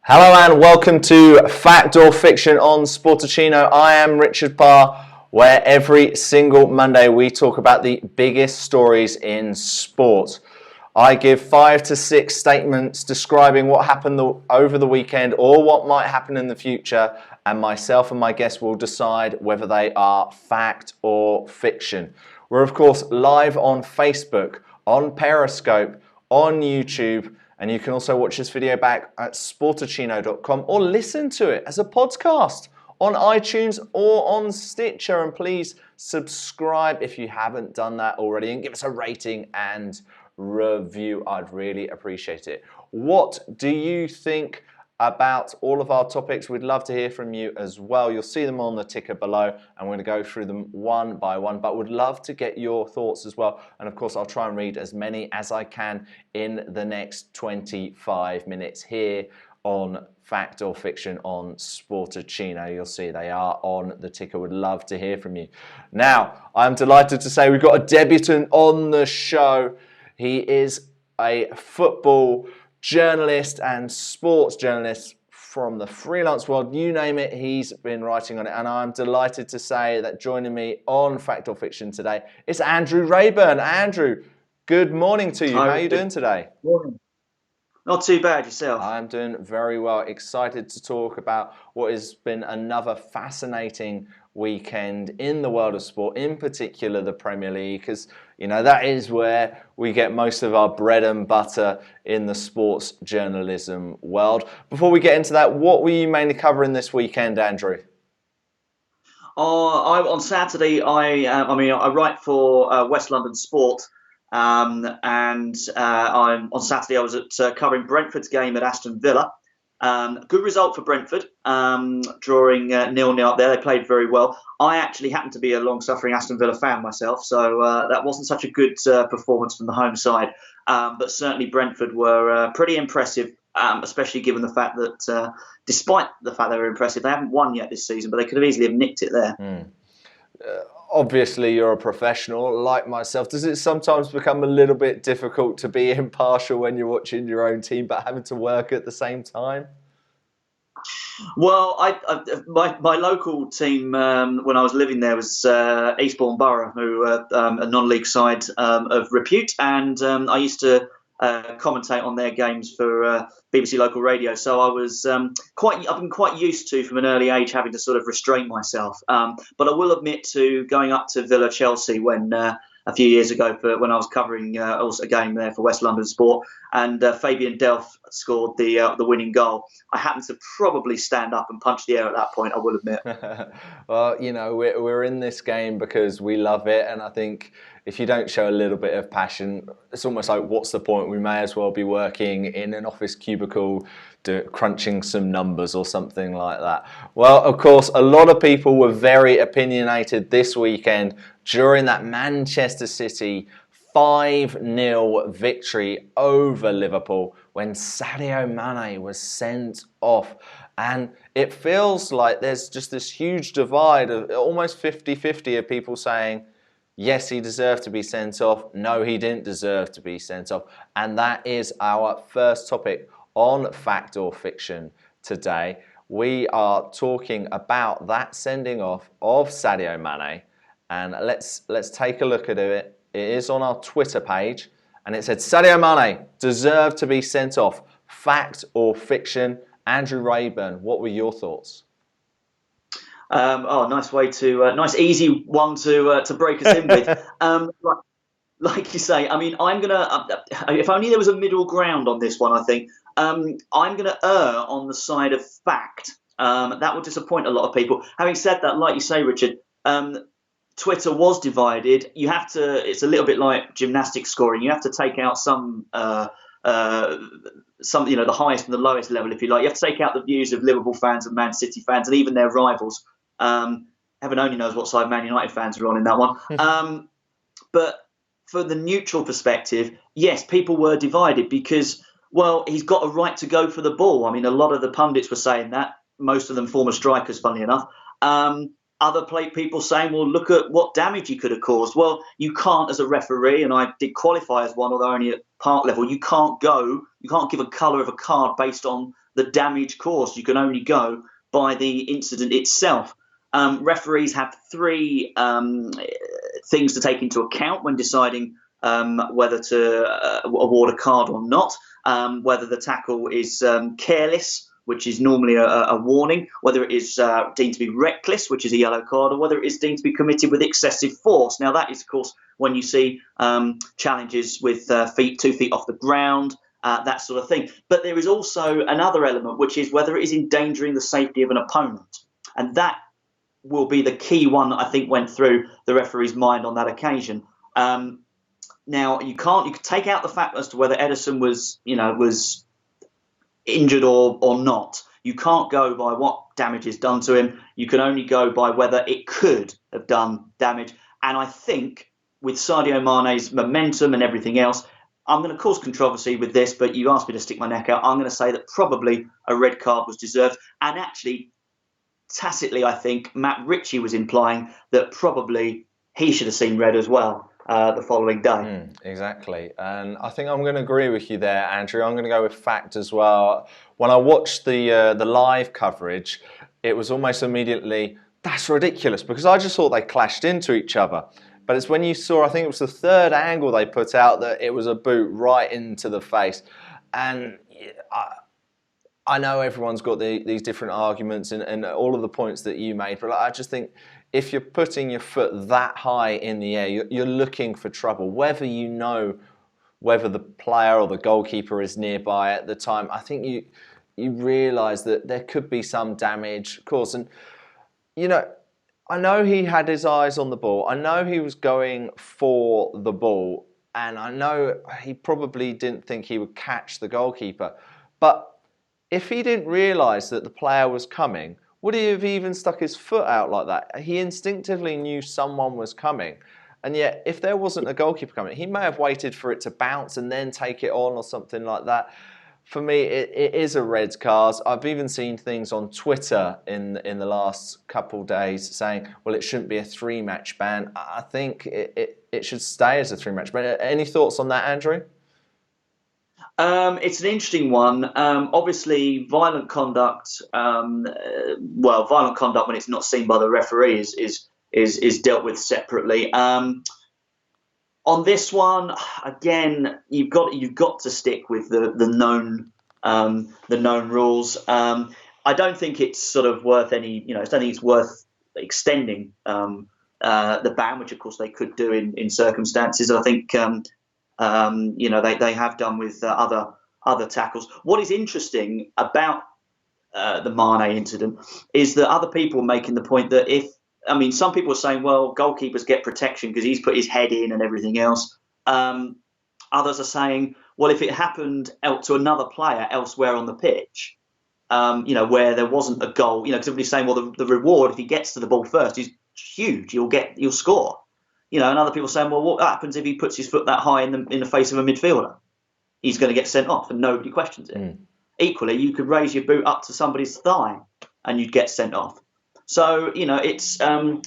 Hello and welcome to Fact or Fiction on Sportuccino. I am Richard Parr, where every single Monday we talk about the biggest stories in sport. I give 5 to 6 statements describing what happened over the weekend or what might happen in the future, and myself and my guests will decide whether they are fact or fiction. We're of course live on Facebook, on Periscope, on YouTube, and you can also watch this video back at sportuccino.com or listen to it as a podcast on iTunes or on Stitcher. And please subscribe if you haven't done that already and give us a rating and review. I'd really appreciate it. What do you think about all of our topics? We'd love to hear from you as well. You'll see them on the ticker below, and we're going to go through them one by one, but would love to get your thoughts as well. And of course, I'll try and read as many as I can in the next 25 minutes here on Fact or Fiction on Sportuccino. You'll see they are on the ticker. Would love to hear from you. Now, I'm delighted to say we've got a debutant on the show. He is a football journalist and sports journalist from the freelance world. You name it, he's been writing on it. And I'm delighted to say that joining me on Fact or Fiction today is Andrew Raeburn. Andrew, good morning to you. How are you doing today? Morning. Not too bad, yourself? I'm doing very well. Excited to talk about what has been another fascinating weekend in the world of sport, in particular the Premier League, because you know that is where we get most of our bread and butter in the sports journalism world. Before we get into that, what were you mainly covering this weekend, Andrew? On Saturday, I write for West London Sport, on Saturday I was at covering Brentford's game at Aston Villa. Good result for Brentford, drawing 0-0 up there. They played very well. I actually happen to be a long-suffering Aston Villa fan myself, so that wasn't such a good performance from the home side. But certainly Brentford were pretty impressive, especially given the fact that despite the fact they were impressive, they haven't won yet this season, but they could have easily have nicked it there. Obviously, you're a professional like myself. Does it sometimes become a little bit difficult to be impartial when you're watching your own team, but having to work at the same time? Well, my local team when I was living there was Eastbourne Borough, who are a non-league side of repute, and I used to commentate on their games for BBC local radio. So I was I've been quite used to, from an early age, having to sort of restrain myself. But I will admit to going up to Villa Chelsea when a few years ago when I was covering also a game there for West London Sport, and Fabian Delph scored the winning goal. I happened to probably stand up and punch the air at that point, I will admit. Well, you know, we're in this game because we love it, and I think if you don't show a little bit of passion, it's almost like, what's the point? We may as well be working in an office cubicle, crunching some numbers or something like that. Well, of course, a lot of people were very opinionated this weekend during that Manchester City 5-0 victory over Liverpool when Sadio Mane was sent off. And it feels like there's just this huge divide of almost 50-50 of people saying, yes, he deserved to be sent off. No, he didn't deserve to be sent off. And that is our first topic on Fact or Fiction today. We are talking about that sending off of Sadio Mane. And let's take a look at it. It is on our Twitter page. And it said, Sadio Mane deserved to be sent off. Fact or fiction? Andrew Raeburn, what were your thoughts? Nice way to nice easy one to break us in with. Like you say, I mean, I'm gonna if only there was a middle ground on this one. I think I'm gonna err on the side of fact. That would disappoint a lot of people. Having said that, like you say, Richard, Twitter was divided. You have to. It's a little bit like gymnastics scoring. You have to take out some, the highest and the lowest level, if you like. You have to take out the views of Liverpool fans and Man City fans, and even their rivals. Heaven only knows what side Man United fans are on in that one. But for the neutral perspective, yes, people were divided because, well, he's got a right to go for the ball. I mean, a lot of the pundits were saying that, most of them former strikers, funnily enough. Other people saying, well, look at what damage he could have caused. Well, you can't, as a referee, and I did qualify as one, although only at part level, you can't give a colour of a card based on the damage caused. You can only go by the incident itself. Referees have three things to take into account when deciding whether to award a card or not. Whether the tackle is careless, which is normally a warning, whether it is deemed to be reckless, which is a yellow card, or whether it is deemed to be committed with excessive force. Now, that is, of course, when you see challenges with 2 feet off the ground, that sort of thing. But there is also another element, which is whether it is endangering the safety of an opponent. And that will be the key one that I think went through the referee's mind on that occasion. Now, you can take out the fact as to whether Ederson was injured or not. You can't go by what damage is done to him. You can only go by whether it could have done damage. And I think with Sadio Mane's momentum and everything else, I'm going to cause controversy with this, but you asked me to stick my neck out. I'm going to say that probably a red card was deserved. And actually, tacitly, I think Matt Ritchie was implying that probably he should have seen red as well the following day. Exactly. And I think I'm going to agree with you there, Andrew. I'm going to go with fact as well. When I watched the live coverage, it was almost immediately, that's ridiculous, because I just thought they clashed into each other. But it's when you saw, I think it was the third angle they put out, that it was a boot right into the face. And I know everyone's got these different arguments and all of the points that you made, but I just think if you're putting your foot that high in the air, you're looking for trouble. Whether you know whether the player or the goalkeeper is nearby at the time, I think you realise that there could be some damage, of course. And, I know he had his eyes on the ball. I know he was going for the ball. And I know he probably didn't think he would catch the goalkeeper. But if he didn't realise that the player was coming, would he have even stuck his foot out like that? He instinctively knew someone was coming. And yet, if there wasn't a goalkeeper coming, he may have waited for it to bounce and then take it on or something like that. For me, it is a red card. I've even seen things on Twitter in the last couple of days saying, well, it shouldn't be a 3-match ban. I think it should stay as a 3-match ban. Any thoughts on that, Andrew? It's an interesting one. Obviously, violent conduct. Violent conduct when it's not seen by the referee is dealt with separately. On this one, again, you've got to stick with the known rules. I don't think it's sort of worth any. I don't think it's worth extending the ban, which of course they could do in circumstances. I think. They have done with other tackles. What is interesting about the Mane incident is that other people are making the point that some people are saying, well, goalkeepers get protection because he's put his head in and everything else. Others are saying, well, if it happened to another player elsewhere on the pitch, where there wasn't a goal, because everybody's saying, well, the reward if he gets to the ball first is huge. You'll score. And other people saying, well, what happens if he puts his foot that high in the face of a midfielder? He's going to get sent off, and nobody questions it. Equally, you could raise your boot up to somebody's thigh, and you'd get sent off. So it's going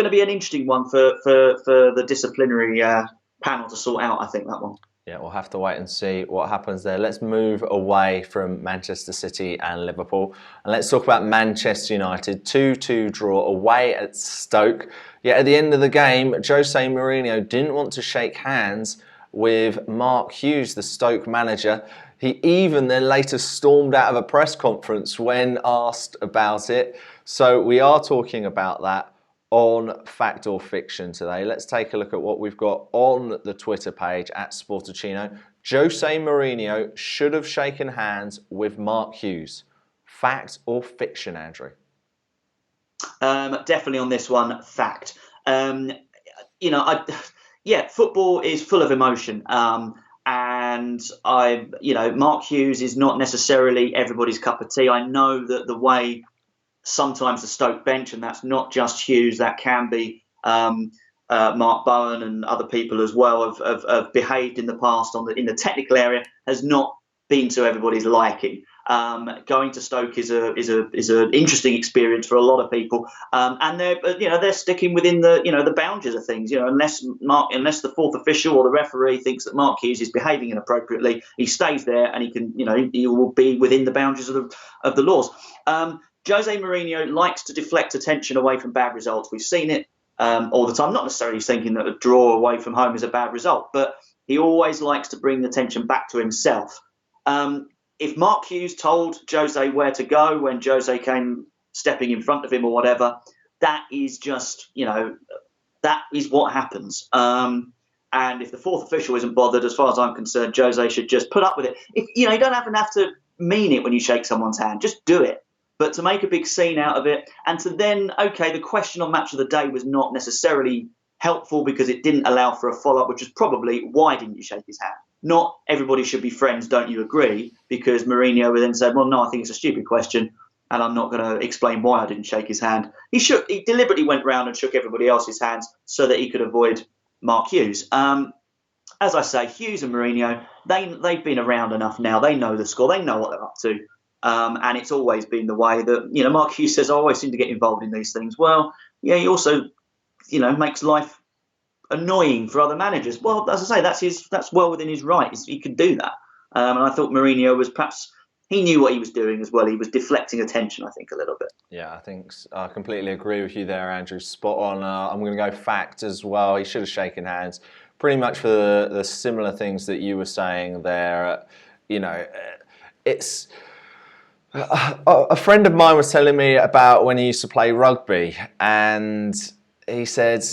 to be an interesting one for the disciplinary panel to sort out. I think that one. Yeah, we'll have to wait and see what happens there. Let's move away from Manchester City and Liverpool. And let's talk about Manchester United. 2-2 draw away at Stoke. Yet at the end of the game, Jose Mourinho didn't want to shake hands with Mark Hughes, the Stoke manager. He even then later stormed out of a press conference when asked about it. So we are talking about that on Fact or Fiction today. Let's take a look at what we've got on the Twitter page at Sportuccino. Jose Mourinho should have shaken hands with Mark Hughes. Fact or fiction, Andrew? Definitely on this one, fact. Football is full of emotion. And Mark Hughes is not necessarily everybody's cup of tea. I know that the way sometimes the Stoke bench, and that's not just Hughes, that can be Mark Bowen and other people as well, have behaved in the past in the technical area has not been to everybody's liking. Going to Stoke is an interesting experience for a lot of people, and they're sticking within the boundaries of things. Unless the fourth official or the referee thinks that Mark Hughes is behaving inappropriately, he stays there, and he will be within the boundaries of the laws. Jose Mourinho likes to deflect attention away from bad results. We've seen it all the time. Not necessarily thinking that a draw away from home is a bad result, but he always likes to bring the attention back to himself. If Mark Hughes told Jose where to go when Jose came stepping in front of him or whatever, that is just, that is what happens. And if the fourth official isn't bothered, as far as I'm concerned, Jose should just put up with it. You don't even have to mean it when you shake someone's hand. Just do it. But to make a big scene out of it, and to then, the question on Match of the Day was not necessarily helpful because it didn't allow for a follow-up, which is probably, why didn't you shake his hand? Not everybody should be friends, don't you agree? Because Mourinho then said, well, no, I think it's a stupid question, and I'm not going to explain why I didn't shake his hand. He deliberately went round and shook everybody else's hands so that he could avoid Mark Hughes. As I say, Hughes and Mourinho, they've been around enough now. They know the score. They know what they're up to. And it's always been the way that, Mark Hughes says, I always seem to get involved in these things. Well, yeah, he also, makes life annoying for other managers. Well, as I say, that's well within his rights. He could do that. And I thought Mourinho was perhaps, he knew what he was doing as well. He was deflecting attention, I think, a little bit. Yeah, I completely agree with you there, Andrew. Spot on. I'm going to go fact as well. He should have shaken hands pretty much for the similar things that you were saying there. It's... A friend of mine was telling me about when he used to play rugby, and he said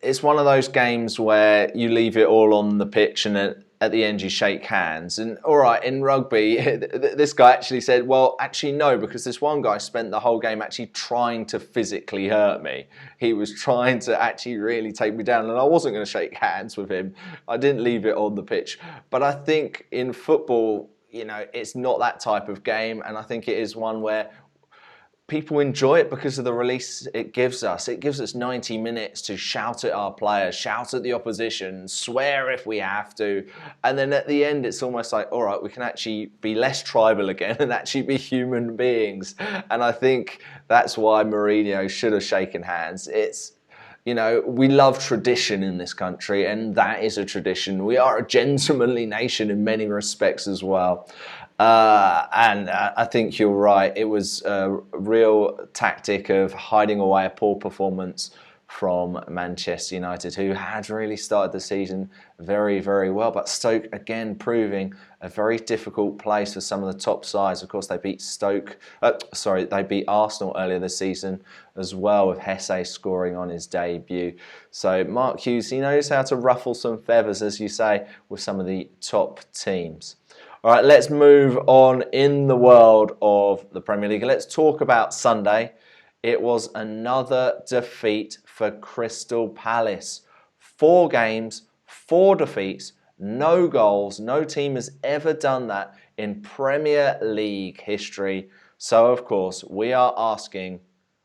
it's one of those games where you leave it all on the pitch and at the end you shake hands. And all right, in rugby, this guy actually said, well, actually no, because this one guy spent the whole game actually trying to physically hurt me. He was trying to actually really take me down, and I wasn't going to shake hands with him. I didn't leave it on the pitch. But I think in football, it's not that type of game, and I think it is one where people enjoy it because of the release it gives us. It gives us 90 minutes to shout at our players, shout at the opposition, swear if we have to, and then at the end it's almost like, all right, we can actually be less tribal again and actually be human beings. And I think that's why Mourinho should have shaken hands. It's we love tradition in this country, and that is a tradition. We are a gentlemanly nation in many respects as well. And I think you're right. It was a real tactic of hiding away a poor performance from Manchester United, who had really started the season very, very well. But Stoke, again, proving a very difficult place for some of the top sides. Of course, they beat they beat Arsenal earlier this season as well, with Hesse scoring on his debut. So Mark Hughes, he knows how to ruffle some feathers, as you say, with some of the top teams. All right, let's move on in the world of the Premier League. Let's talk about Sunday. It was another defeat for Crystal Palace. 4 games, 4 defeats, no goals. No team has ever done that in Premier League history. So, of course, we are asking,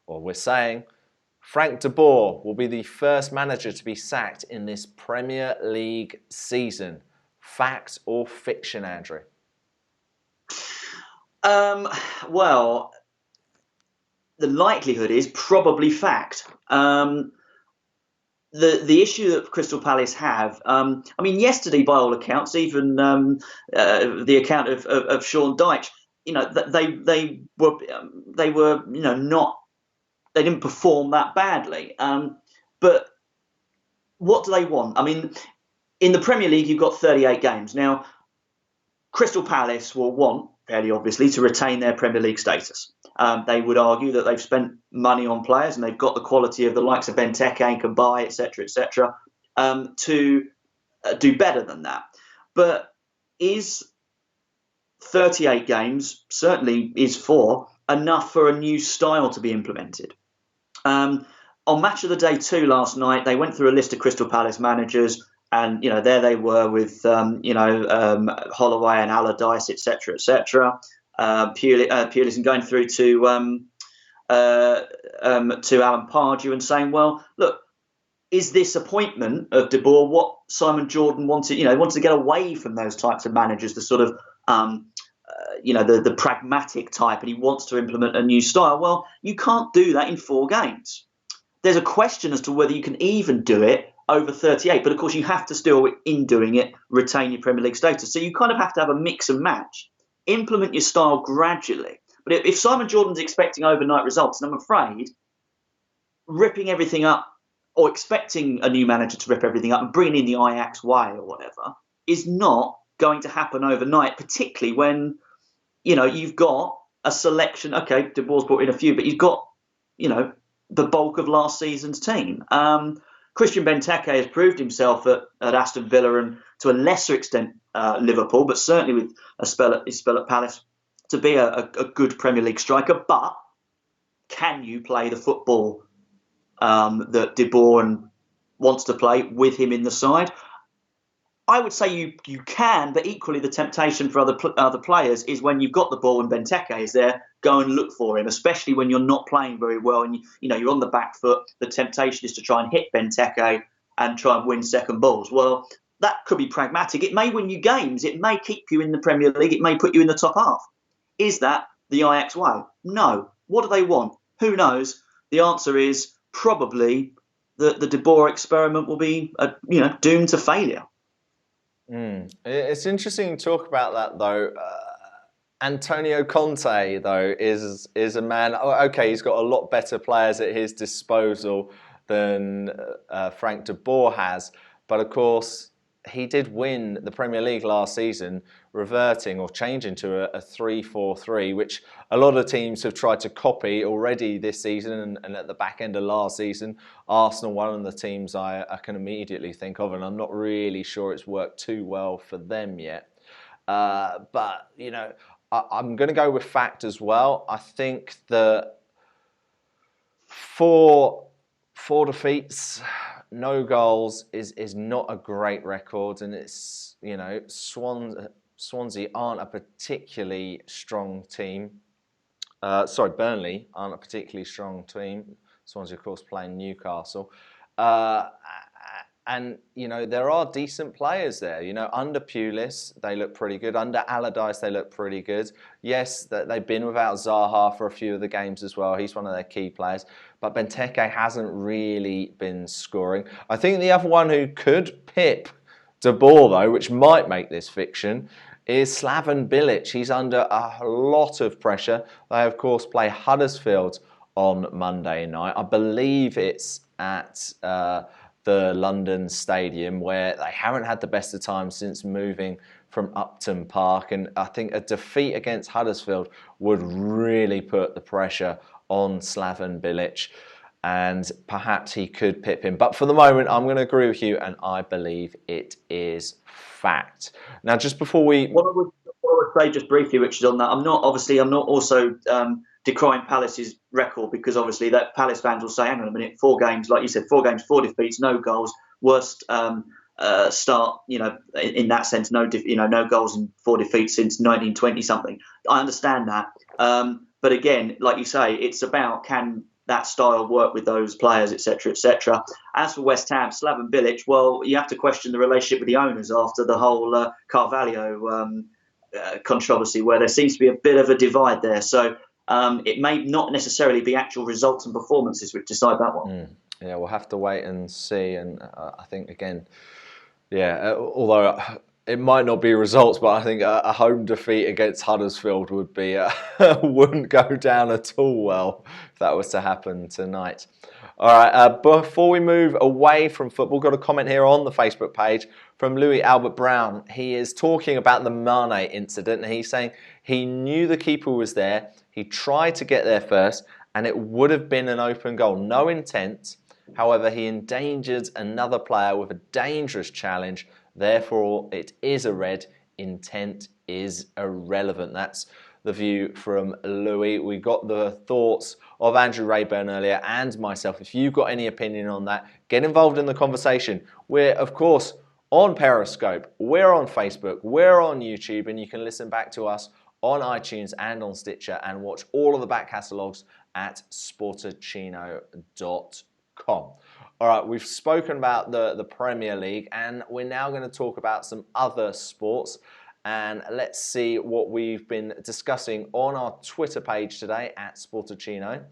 or we're saying, Frank de Boer will be the first manager to be sacked in this Premier League season. Fact or fiction, Andrew? Well, the likelihood is probably fact. The issue that Crystal Palace have, yesterday, by all accounts, even the account of Sean Dyche, they didn't perform that badly. But what do they want? In the Premier League, you've got 38 games. Now, Crystal Palace will want, fairly obviously, to retain their Premier League status. They would argue that they've spent money on players and they've got the quality of the likes of Benteke and Kabay, etc., to do better than that. But is 38 games, certainly is 4, enough for a new style to be implemented? On Match of the Day 2 last night, they went through a list of Crystal Palace managers, and there they were with Holloway and Allardyce, etc., Pulis, and going through to Alan Pardew and saying, well, look, is this appointment of De Boer what Simon Jordan wanted? He wanted to get away from those types of managers, the sort of the pragmatic type, and he wants to implement a new style. Well, you can't do that in 4 games. There's a question as to whether you can even do it over 38. But of course, you have to still, in doing it, retain your Premier League status. So you kind of have to have a mix and match. Implement your style gradually. But if Simon Jordan's expecting overnight results, and I'm afraid ripping everything up or expecting a new manager to rip everything up and bring in the Ajax way or whatever is not going to happen overnight, particularly when, you've got a selection. Okay, De Boer's brought in a few, but you've got, the bulk of last season's team. Christian Benteke has proved himself at Aston Villa and to a lesser extent Liverpool, but certainly with his spell at Palace, to be a good Premier League striker. But can you play the football that De Boer wants to play with him in the side? I would say you can, but equally the temptation for other players is when you've got the ball and Benteke is there, go and look for him, especially when you're not playing very well and you're on the back foot. The temptation is to try and hit Benteke and try and win second balls. Well, that could be pragmatic. It may win you games. It may keep you in the Premier League. It may put you in the top half. Is that the Ajax way? No. What do they want? Who knows? The answer is probably the De Boer experiment will be doomed to failure. It's interesting to talk about that, though. Antonio Conte, though, is a man. Okay, he's got a lot better players at his disposal than Frank de Boer has, but of course he did win the Premier League last season, reverting or changing to a 3-4-3, which a lot of teams have tried to copy already this season and at the back end of last season. Arsenal, one of the teams I can immediately think of, and I'm not really sure it's worked too well for them yet. But, I'm going to go with fact as well. I think that four defeats, no goals is not a great record, and it's Swansea aren't a particularly strong team. Burnley aren't a particularly strong team. Swansea, of course, playing Newcastle. And, there are decent players there. Under Pulis, they look pretty good. Under Allardyce, they look pretty good. Yes, they've been without Zaha for a few of the games as well. He's one of their key players. But Benteke hasn't really been scoring. I think the other one who could pip De Boer, though, which might make this fiction, is Slaven Bilic. He's under a lot of pressure. They, of course, play Huddersfield on Monday night. I believe it's at the London Stadium, where they haven't had the best of times since moving from Upton Park. And I think a defeat against Huddersfield would really put the pressure on Slaven Bilic, and perhaps he could pip him. But for the moment, I'm going to agree with you, and I believe it is fact. Now, just before we... What I would say just briefly, Richard, on that, I'm not also decrying Palace's record, because obviously that Palace fans will say, hang on a minute, 4 games, like you said, 4 games, 4 defeats, no goals, worst start, in that sense, no goals and 4 defeats since 1920 something. I understand that. But again, like you say, it's about, can that style work with those players, etc., etc. As for West Ham, Slaven Bilic, well, you have to question the relationship with the owners after the whole Carvalho controversy, where there seems to be a bit of a divide there. So it may not necessarily be actual results and performances which decide that one. Yeah, we'll have to wait and see. And I think, again, although it might not be results, but I think a home defeat against Huddersfield would be wouldn't go down at all well if that was to happen tonight. All right, before we move away from football, got a comment here on the Facebook page from Louis Albert Brown. He is talking about the Mane incident, and he's saying he knew the keeper was there. He tried to get there first, and it would have been an open goal. No intent. However, he endangered another player with a dangerous challenge. Therefore, it is a red. Intent is irrelevant. That's the view from Louis. We got the thoughts of Andrew Raeburn earlier and myself. If you've got any opinion on that, get involved in the conversation. We're, of course, on Periscope. We're on Facebook. We're on YouTube. And you can listen back to us on iTunes and on Stitcher and watch all of the back catalogues at sportuccino.com. All right, we've spoken about the Premier League, and we're now going to talk about some other sports. and let's see what we've been discussing on our Twitter page today at Sportuccino.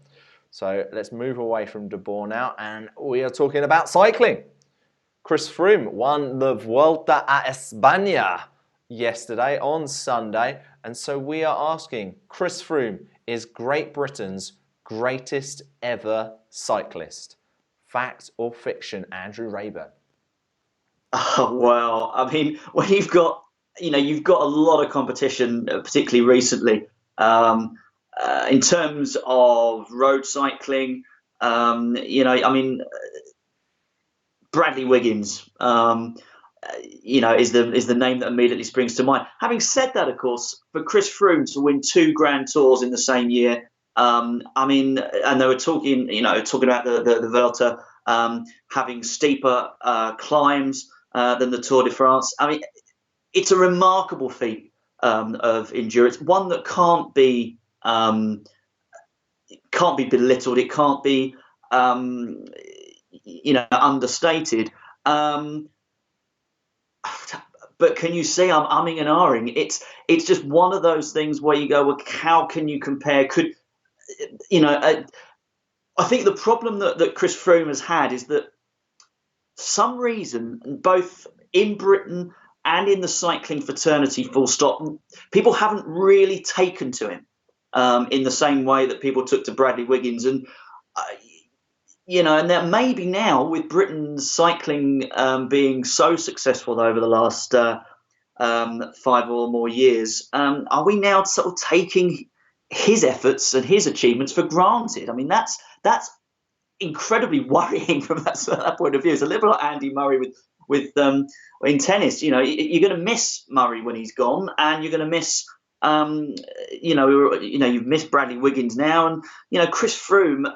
So let's move away from De Boer now, and we are talking about cycling. Chris Froome won the Vuelta a España yesterday on Sunday, and so we are asking, Chris Froome is Great Britain's greatest ever cyclist. Fact or fiction, Andrew Raeburn? Oh, well, I mean, when you've got a lot of competition, particularly recently, in terms of road cycling. Bradley Wiggins, is the name that immediately springs to mind. Having said that, of course, for Chris Froome to win 2 Grand Tours in the same year, and they were talking about the Vuelta having steeper climbs than the Tour de France. I mean, it's a remarkable feat of endurance, one that can't be belittled. It can't be understated. But can you see I'm umming and ahhing? It's just one of those things where you go, well, how can you compare? I think the problem that Chris Froome has had is that for some reason, both in Britain and in the cycling fraternity, full stop, people haven't really taken to him in the same way that people took to Bradley Wiggins. And and that maybe now with Britain's cycling being so successful over the last 5 or more years, are we now sort of taking his efforts and his achievements for granted? I mean, that's incredibly worrying from that point of view. It's a little like Andy Murray with in tennis. You're going to miss Murray when he's gone, and you're going to miss you've missed Bradley Wiggins now, and Chris Froome.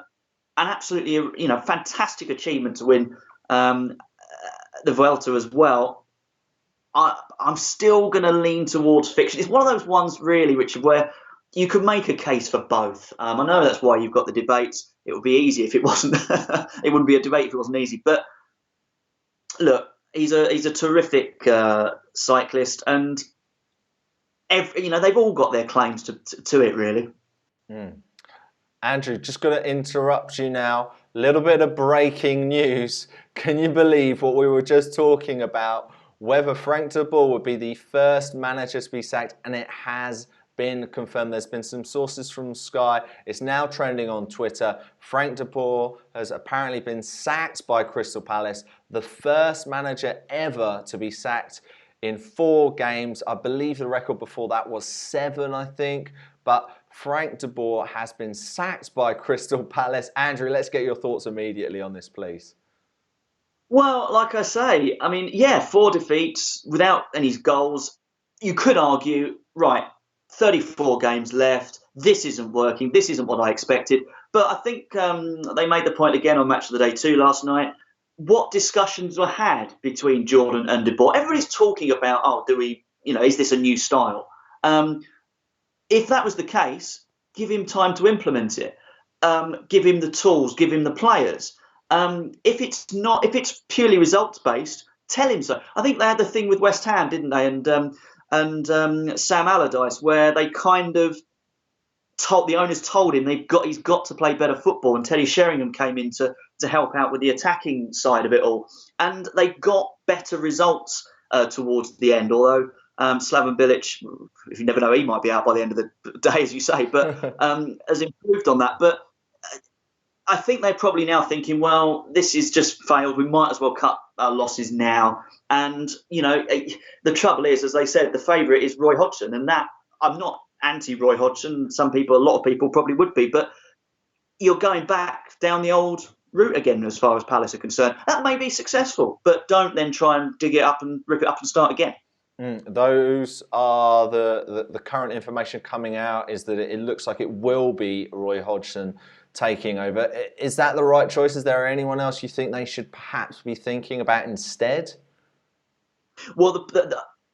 An absolutely, fantastic achievement to win the Vuelta as well. I'm still going to lean towards fiction. It's one of those ones, really, Richard, where you could make a case for both. I know that's why you've got the debates. It would be easy if it wasn't. It wouldn't be a debate if it wasn't easy. But look, he's a terrific cyclist, and they've all got their claims to it, really. Mm. Andrew, just going to interrupt you now. A little bit of breaking news. Can you believe what we were just talking about? Whether Frank de Boer would be the first manager to be sacked, and it has been confirmed. There's been some sources from Sky. It's now trending on Twitter. Frank de Boer has apparently been sacked by Crystal Palace, the first manager ever to be sacked in 4 games. I believe the record before that was 7, I think. But Frank de Boer has been sacked by Crystal Palace. Andrew, let's get your thoughts immediately on this, please. Well, like I say, 4 defeats without any goals. You could argue, right, 34 games left. This isn't working. This isn't what I expected. But I think they made the point again on Match of the Day 2 last night. What discussions were had between Jordan and de Boer? Everybody's talking about, is this a new style? If that was the case, give him time to implement it. Give him the tools, give him the players. If it's purely results based, tell him so. I think they had the thing with West Ham, didn't they? And Sam Allardyce, where they kind of the owners told him he's got to play better football, and Teddy Sheringham came in to help out with the attacking side of it all, and they got better results towards the end. Although Slaven Bilic, if you never know, he might be out by the end of the day, as you say, but has improved on that. But I think they're probably now thinking, well, this is just failed. We might as well cut our losses now. And, the trouble is, as they said, the favourite is Roy Hodgson. And that, I'm not anti-Roy Hodgson. A lot of people probably would be. But you're going back down the old route again as far as Palace are concerned. That may be successful, but don't then try and dig it up and rip it up and start again. Those are the current information coming out, is that it looks like it will be Roy Hodgson taking over. Is that the right choice? Is there anyone else you think they should perhaps be thinking about instead? Well,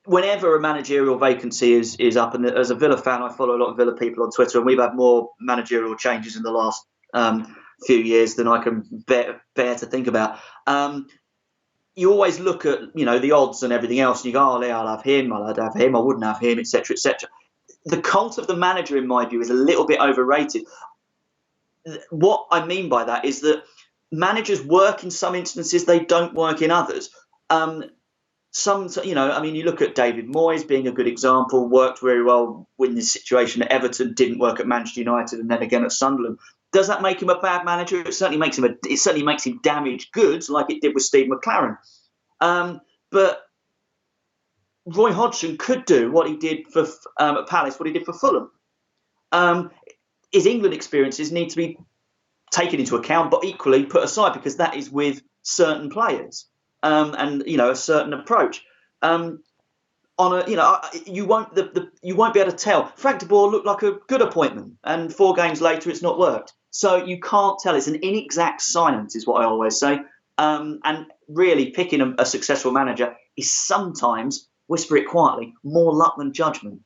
whenever a managerial vacancy is up, and as a Villa fan, I follow a lot of Villa people on Twitter, and we've had more managerial changes in the last few years than I can bear to think about. you always look at, the odds and everything else, and you go, oh, yeah, I'd have him, I wouldn't have him, etc., etc. The cult of the manager, in my view, is a little bit overrated. What I mean by that is that managers work in some instances, they don't work in others. You look at David Moyes being a good example, worked very well in this situation at Everton, didn't work at Manchester United, and then again at Sunderland. Does that make him a bad manager? It certainly makes him damaged goods, like it did with Steve McClaren. But Roy Hodgson could do what he did for at Palace, what he did for Fulham. His England experiences need to be taken into account, but equally put aside, because that is with certain players and a certain approach. You won't be able to tell. Frank de Boer looked like a good appointment, and 4 games later, it's not worked. So you can't tell. It's an inexact science, is what I always say. And really, picking a successful manager is sometimes, whisper it quietly, more luck than judgment.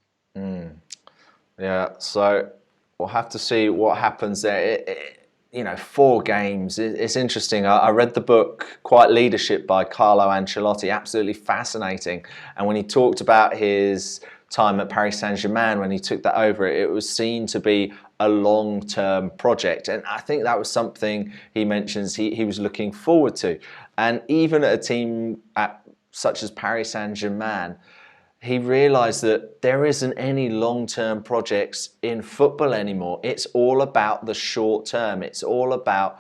Yeah, so we'll have to see what happens there. 4 games. It's interesting. I read the book Quiet Leadership by Carlo Ancelotti. Absolutely fascinating. And when he talked about his time at Paris Saint-Germain, when he took that over, it was seen to be a long-term project. And I think that was something he mentions he was looking forward to. And even at a team such as Paris Saint-Germain, he realised that there isn't any long-term projects in football anymore. It's all about the short term. It's all about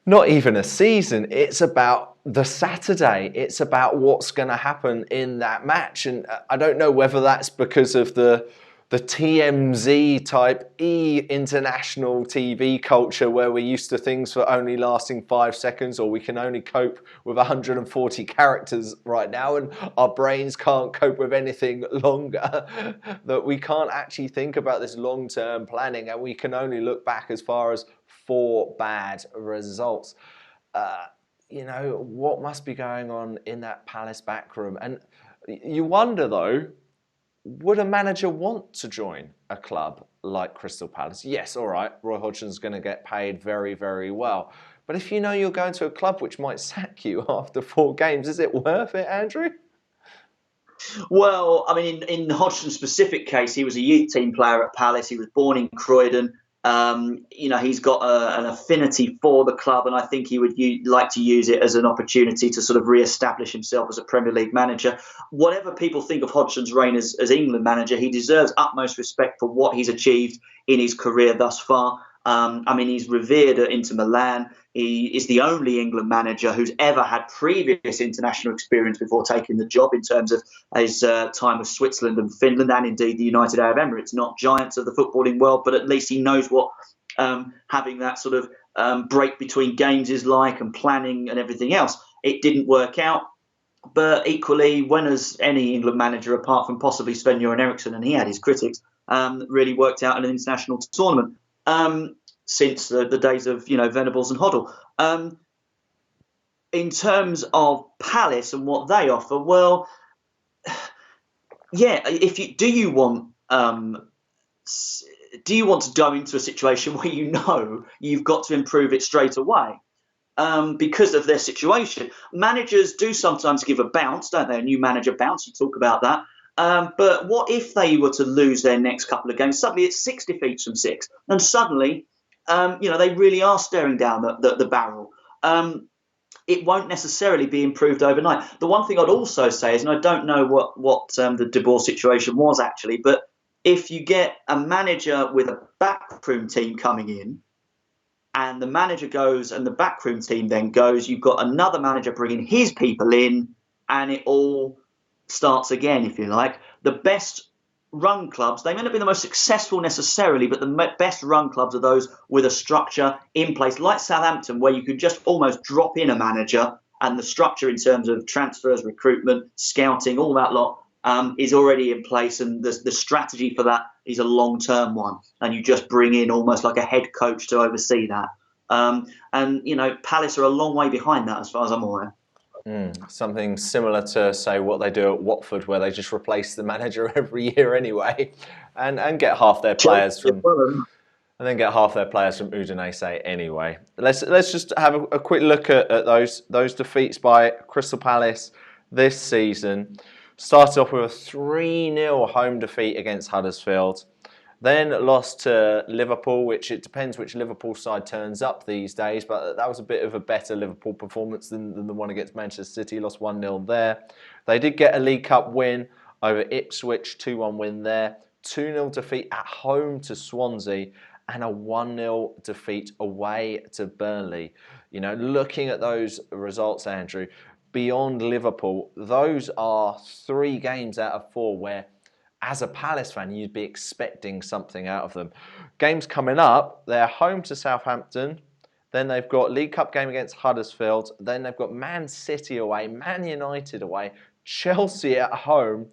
not even a season. It's about the Saturday. It's about what's going to happen in that match. And I don't know whether that's because of the TMZ type international TV culture, where we're used to things for only lasting 5 seconds, or we can only cope with 140 characters right now, and our brains can't cope with anything longer, that we can't actually think about this long-term planning, and we can only look back as far as 4 bad results. What must be going on in that Palace backroom? And you wonder, though, would a manager want to join a club like Crystal Palace? Yes, all right, Roy Hodgson's going to get paid very, very well. But if you know you're going to a club which might sack you after 4 games, is it worth it, Andrew? Well, I mean, in Hodgson's specific case, he was a youth team player at Palace. He was born in Croydon. He's got an affinity for the club, and I think he would like to use it as an opportunity to sort of re-establish himself as a Premier League manager. Whatever people think of Hodgson's reign as England manager, he deserves utmost respect for what he's achieved in his career thus far. He's revered at Inter Milan. He is the only England manager who's ever had previous international experience before taking the job, in terms of his time with Switzerland and Finland, and indeed the United Arab Emirates. Not giants of the footballing world, but at least he knows what having that sort of break between games is like, and planning and everything else. It didn't work out. But equally, when has any England manager, apart from possibly Sven-Göran Eriksson, and he had his critics, really worked out in an international tournament? Since the days of Venables and Hoddle. In terms of Palace and what they offer, well, yeah. Do you want to go into a situation where you've got to improve it straight away because of their situation? Managers do sometimes give a bounce, don't they? A new manager bounce. You talk about that. But what if they were to lose their next couple of games? Suddenly it's 6 defeats from 6, and suddenly, they really are staring down the barrel. It won't necessarily be improved overnight. The one thing I'd also say is, and I don't know what the De Boer situation was actually, but if you get a manager with a backroom team coming in, and the manager goes and the backroom team then goes, you've got another manager bringing his people in, and it all starts again, if you like. The best run clubs, they may not be the most successful necessarily, but the best run clubs are those with a structure in place, like Southampton, where you could just almost drop in a manager, and the structure in terms of transfers, recruitment, scouting, all that lot is already in place, and the strategy for that is a long-term one, and you just bring in almost like a head coach to oversee that. Palace are a long way behind that, as far as I'm aware. Something similar to, say, what they do at Watford, where they just replace the manager every year anyway, and get half their players from. and then get half their players from Udinese anyway. Let's just have a quick look at those defeats by Crystal Palace this season. Started off with a 3-0 home defeat against Huddersfield. Then lost to Liverpool, which it depends which Liverpool side turns up these days, but that was a bit of a better Liverpool performance than the one against Manchester City. Lost 1-0 there. They did get a League Cup win over Ipswich, 2-1 win there. 2-0 defeat at home to Swansea and a 1-0 defeat away to Burnley. You know, looking at those results, Andrew, beyond Liverpool, those are 3 games out of 4 where, as a Palace fan, you'd be expecting something out of them. Games coming up, they're home to Southampton. Then they've got League Cup game against Huddersfield. Then they've got Man City away, Man United away, Chelsea at home.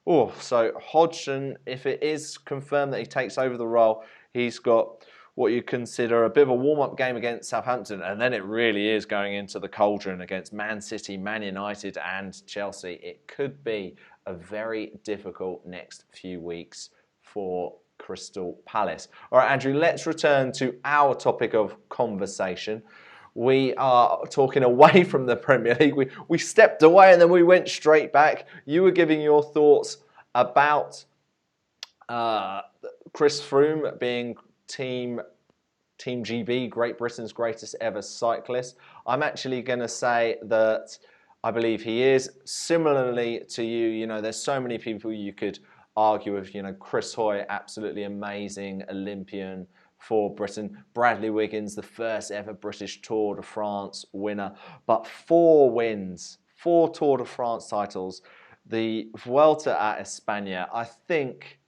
Oh, so Hodgson, if it is confirmed that he takes over the role, he's got what you consider a bit of a warm-up game against Southampton, and then it really is going into the cauldron against Man City, Man United and Chelsea. It could be a very difficult next few weeks for Crystal Palace. All right, Andrew, let's return to our topic of conversation. We are talking away from the Premier League. We stepped away and then we went straight back. You were giving your thoughts about Chris Froome being Team GB, Great Britain's greatest ever cyclist. I'm actually going to say that I believe he is. Similarly to you, you know, there's so many people you could argue with. You know, Chris Hoy, absolutely amazing Olympian for Britain. Bradley Wiggins, the first ever British Tour de France winner. But 4 wins, 4 Tour de France titles. The Vuelta a España, I think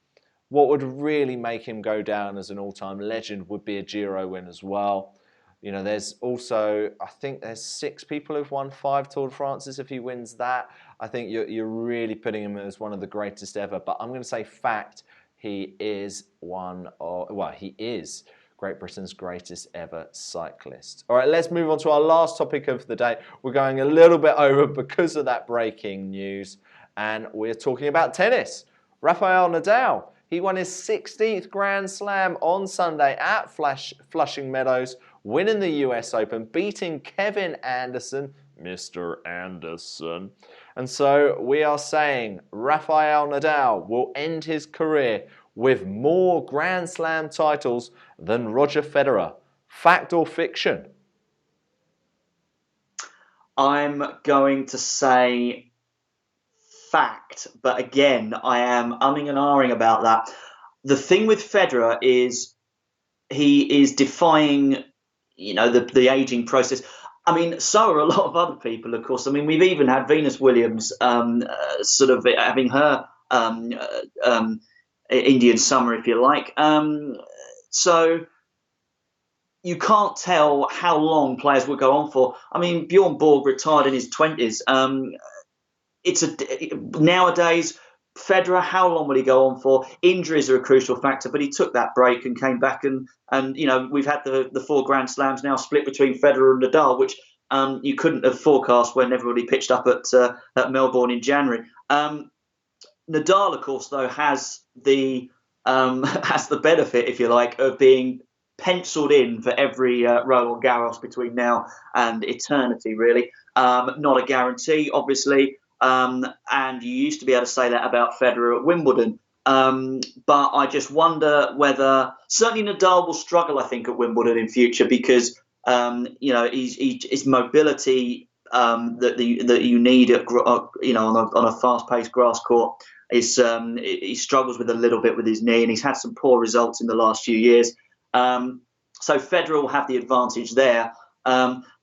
what would really make him go down as an all-time legend would be a Giro win as well. You know, there's also, I think there's 6 people who've won 5 Tour de France's. If he wins that, I think you're really putting him as one of the greatest ever. But I'm going to say fact, he is he is Great Britain's greatest ever cyclist. All right, let's move on to our last topic of the day. We're going a little bit over because of that breaking news, and we're talking about tennis. Rafael Nadal. He won his 16th Grand Slam on Sunday at Flushing Meadows, winning the US Open, beating Kevin Anderson, Mr. Anderson. And so we are saying Rafael Nadal will end his career with more Grand Slam titles than Roger Federer. Fact or fiction? I'm going to say fact, but again, I am umming and ahhing about that. The thing with Federer is he is defying, you know, the aging process. I mean, so are a lot of other people, of course. I mean, we've even had Venus Williams sort of having her Indian summer, if you like. So you can't tell how long players will go on for. I mean, Bjorn Borg retired in his 20s. Nowadays, Federer, how long will he go on for? Injuries are a crucial factor, but he took that break and came back, and you know, we've had the 4 Grand Slams now split between Federer and Nadal, which you couldn't have forecast when everybody pitched up at Melbourne in January. Nadal, of course, though, has the benefit, if you like, of being penciled in for every Roland Garros between now and eternity, really. Not a guarantee, obviously. And you used to be able to say that about Federer at Wimbledon. But I just wonder whether, certainly Nadal will struggle, I think, at Wimbledon in future because, you know, his mobility that you need at, you know, on a fast-paced grass court is he struggles with a little bit with his knee, and he's had some poor results in the last few years. So Federer will have the advantage there.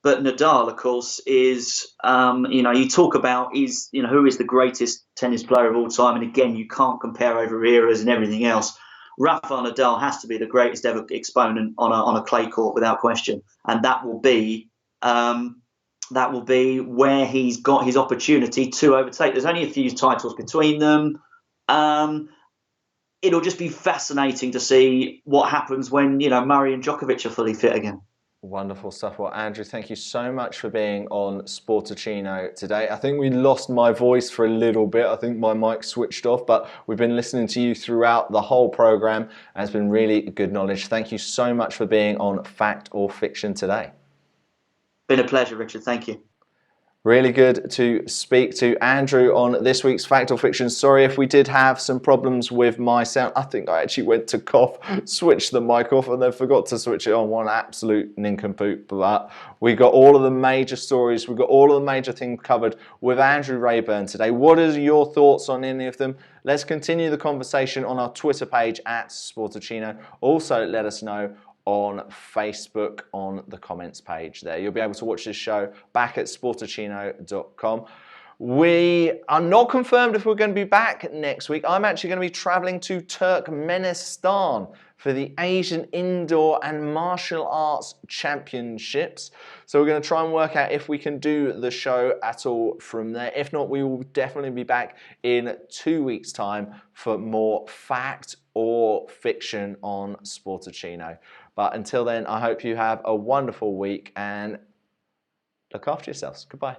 But Nadal, of course, is, you know, you talk about who is the greatest tennis player of all time. And again, you can't compare over eras and everything else. Rafael Nadal has to be the greatest ever exponent on a clay court without question. And that will be where he's got his opportunity to overtake. There's only a few titles between them. It'll just be fascinating to see what happens when, you know, Murray and Djokovic are fully fit again. Wonderful stuff. Well, Andrew, thank you so much for being on Sportuccino today. I think we lost my voice for a little bit. I think my mic switched off, but we've been listening to you throughout the whole program, and it's been really good knowledge. Thank you so much for being on Fact or Fiction today. Been a pleasure, Richard. Thank you. Really good to speak to Andrew on this week's Fact or Fiction. Sorry if we did have some problems with my sound. I think I actually went to cough, switched the mic off, and then forgot to switch it on. One absolute nincompoop. But we got all of the major stories, we got all of the major things covered with Andrew Raeburn today. What are your thoughts on any of them? Let's continue the conversation on our Twitter page at Sportuccino. Also, let us know on Facebook on the comments page there. You'll be able to watch this show back at sportuccino.com. We are not confirmed if we're going to be back next week. I'm actually going to be traveling to Turkmenistan for the Asian Indoor and Martial Arts Championships. So we're going to try and work out if we can do the show at all from there. If not, we will definitely be back in 2 weeks' time for more fact or fiction on Sportuccino. But until then, I hope you have a wonderful week and look after yourselves. Goodbye.